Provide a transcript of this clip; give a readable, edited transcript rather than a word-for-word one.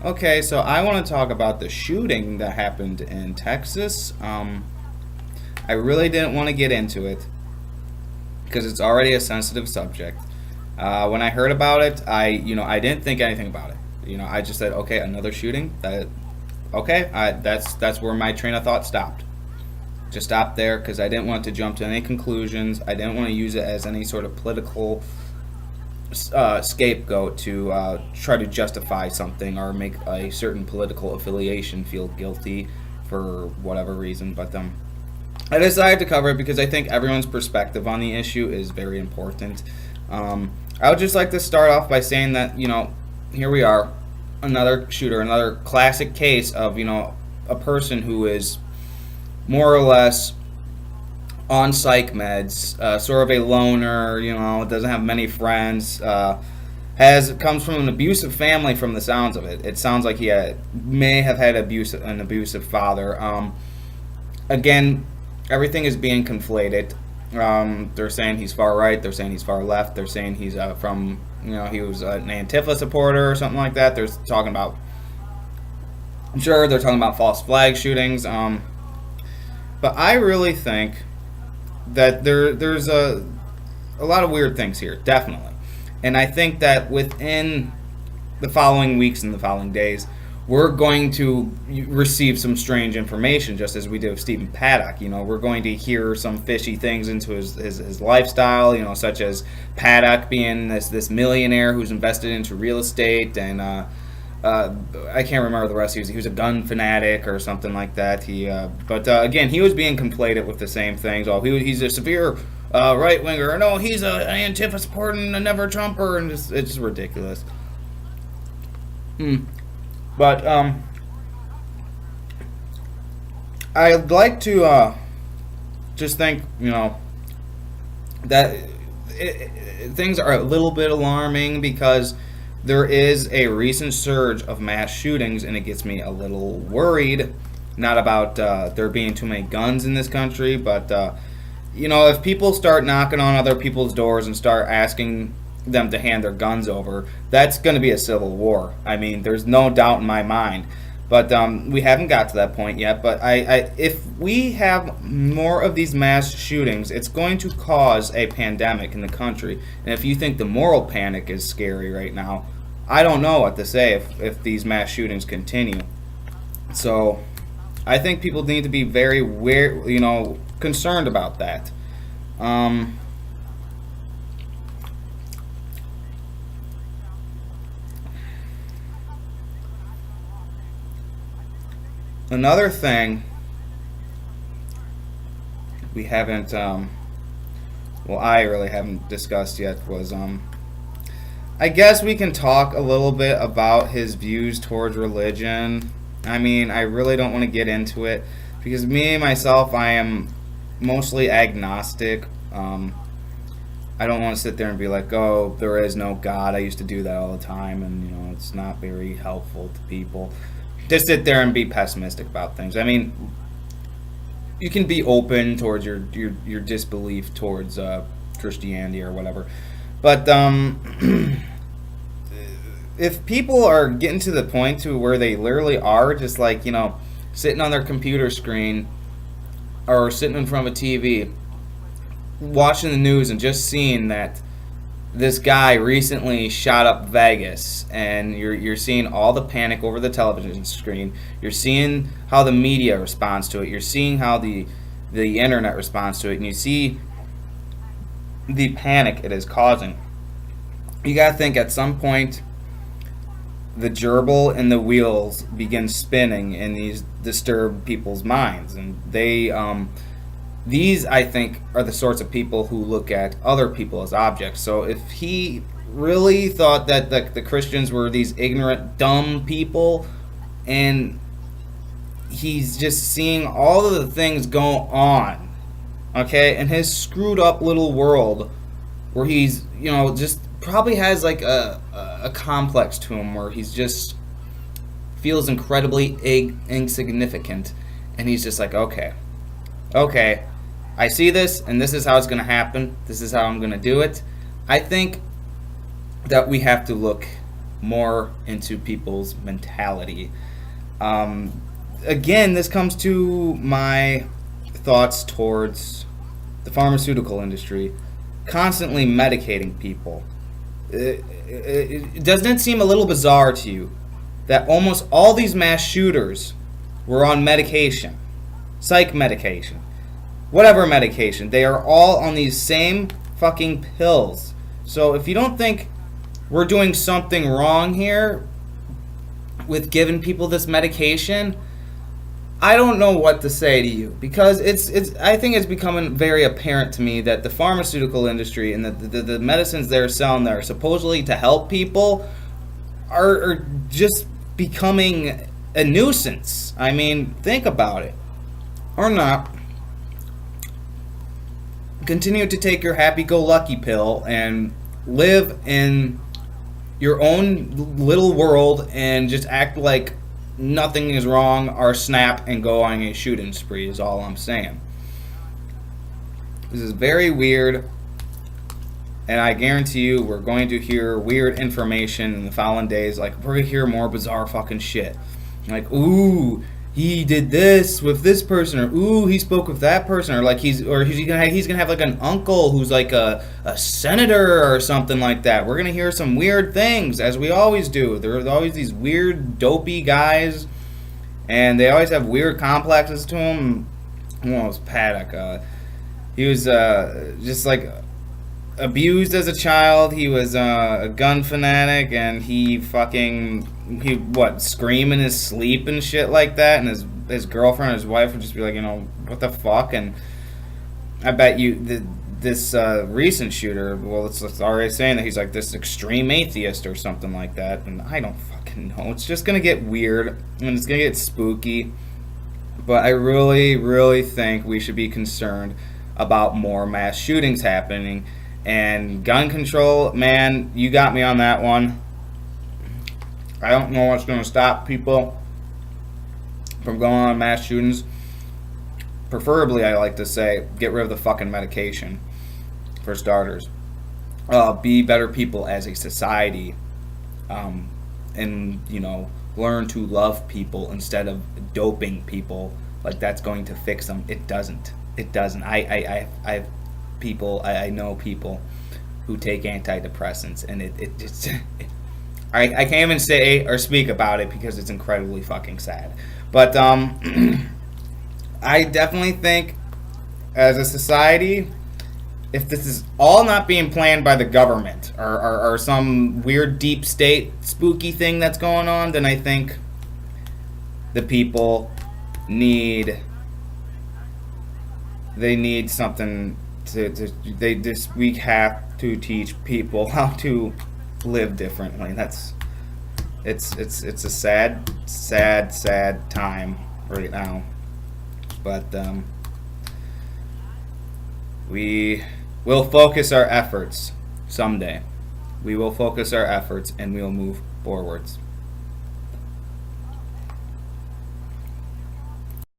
Okay, so I want to talk about the shooting that happened in Texas. I really didn't want to get into it because it's already a sensitive subject. When I heard about it, I didn't think anything about it. I just said, okay, another shooting. Okay, that's where my train of thought stopped. Just stopped there because I didn't want to jump to any conclusions. I didn't want to use it as any sort of political scapegoat to try to justify something or make a certain political affiliation feel guilty for whatever reason. But I decided to cover it because I think everyone's perspective on the issue is very important. I would just like to start off by saying that, here we are, another shooter, another classic case of, a person who is more or less on psych meds, sort of a loner, doesn't have many friends, comes from an abusive family from the sounds of it. It sounds like he may have had an abusive father. Again, everything is being conflated. They're saying he's far right. They're saying he's far left. They're saying he's he was an Antifa supporter or something like that. They're talking about, I'm sure they're talking about false flag shootings. But I really think that there's a lot of weird things here, definitely. And I think that within the following weeks and the following days, we're going to receive some strange information, just as we did with Stephen Paddock. We're going to hear some fishy things into his lifestyle, such as Paddock being this millionaire who's invested into real estate, and I can't remember the rest. He was a gun fanatic or something like that. But again, he was being conflated with the same things. Oh, he's a severe right winger. No, he's an Antifa supporter and a never Trumper, and it's just ridiculous. But I'd like to just think, that things are a little bit alarming because there is a recent surge of mass shootings, and it gets me a little worried. Not about there being too many guns in this country, but if people start knocking on other people's doors and start asking them to hand their guns over, that's going to be a civil war. I mean, there's no doubt in my mind. But we haven't got to that point yet. But if we have more of these mass shootings, it's going to cause a pandemic in the country. And if you think the moral panic is scary right now, I don't know what to say if these mass shootings continue. So I think people need to be very concerned about that. Another thing we haven't, I really haven't discussed yet was, I guess we can talk a little bit about his views towards religion. I mean, I really don't want to get into it because myself, I am mostly agnostic. I don't want to sit there and be like, oh, there is no God. I used to do that all the time, and, it's not very helpful to people. Just sit there and be pessimistic about things. I mean, you can be open towards your disbelief towards Christianity or whatever, but if people are getting to the point to where they literally are just like sitting on their computer screen or sitting in front of a TV, watching the news and just seeing that this guy recently shot up Vegas, and you're seeing all the panic over the television screen. You're seeing how the media responds to it. You're seeing how the internet responds to it, and you see the panic it is causing. You gotta think at some point the gerbil and the wheels begin spinning in these disturbed people's minds, and these, I think, are the sorts of people who look at other people as objects. So if he really thought that the Christians were these ignorant, dumb people, and he's just seeing all of the things go on, okay, in his screwed up little world where he's, just probably has like a complex to him where he's just feels incredibly insignificant, and he's just like, okay, I see this, and this is how it's going to happen. This is how I'm going to do it. I think that we have to look more into people's mentality. Again, this comes to my thoughts towards the pharmaceutical industry constantly medicating people. Doesn't it seem a little bizarre to you that almost all these mass shooters were on medication, psych medication, whatever medication? They are all on these same fucking pills. So if you don't think we're doing something wrong here with giving people this medication, I don't know what to say to you, because I think it's becoming very apparent to me that the pharmaceutical industry and the medicines they're selling that are supposedly to help people are just becoming a nuisance. I mean, think about it. Or not. Continue to take your happy-go-lucky pill and live in your own little world and just act like nothing is wrong, or snap and go on a shooting spree is all I'm saying. This is very weird, and I guarantee you we're going to hear weird information in the following days. Like, we're going to hear more bizarre fucking shit. Like, ooh, he did this with this person, or ooh, he spoke with that person, or like he's gonna have like an uncle who's like a senator or something like that. We're gonna hear some weird things, as we always do. There's always these weird, dopey guys, and they always have weird complexes to them. One was Paddock. He was just like abused as a child. He was a gun fanatic, and he scream in his sleep and shit like that, and his girlfriend or his wife would just be like, what the fuck? And I bet you this recent shooter, well, it's already saying that he's like this extreme atheist or something like that, and I don't fucking know. It's just gonna get weird, and it's gonna get spooky, but I really, really think we should be concerned about more mass shootings happening. And gun control, man, you got me on that one. I don't know what's going to stop people from going on mass shootings. Preferably, I like to say, get rid of the fucking medication, for starters. Be better people as a society. And, learn to love people instead of doping people like that's going to fix them. It doesn't. It doesn't. I know people who take antidepressants, and it just I can't even say or speak about it because it's incredibly fucking sad. But I definitely think, as a society, if this is all not being planned by the government or some weird deep state spooky thing that's going on, then I think the people need something we have to teach people how to live differently. It's a sad time right now, but we will focus our efforts someday. We will focus our efforts, and we will move forwards.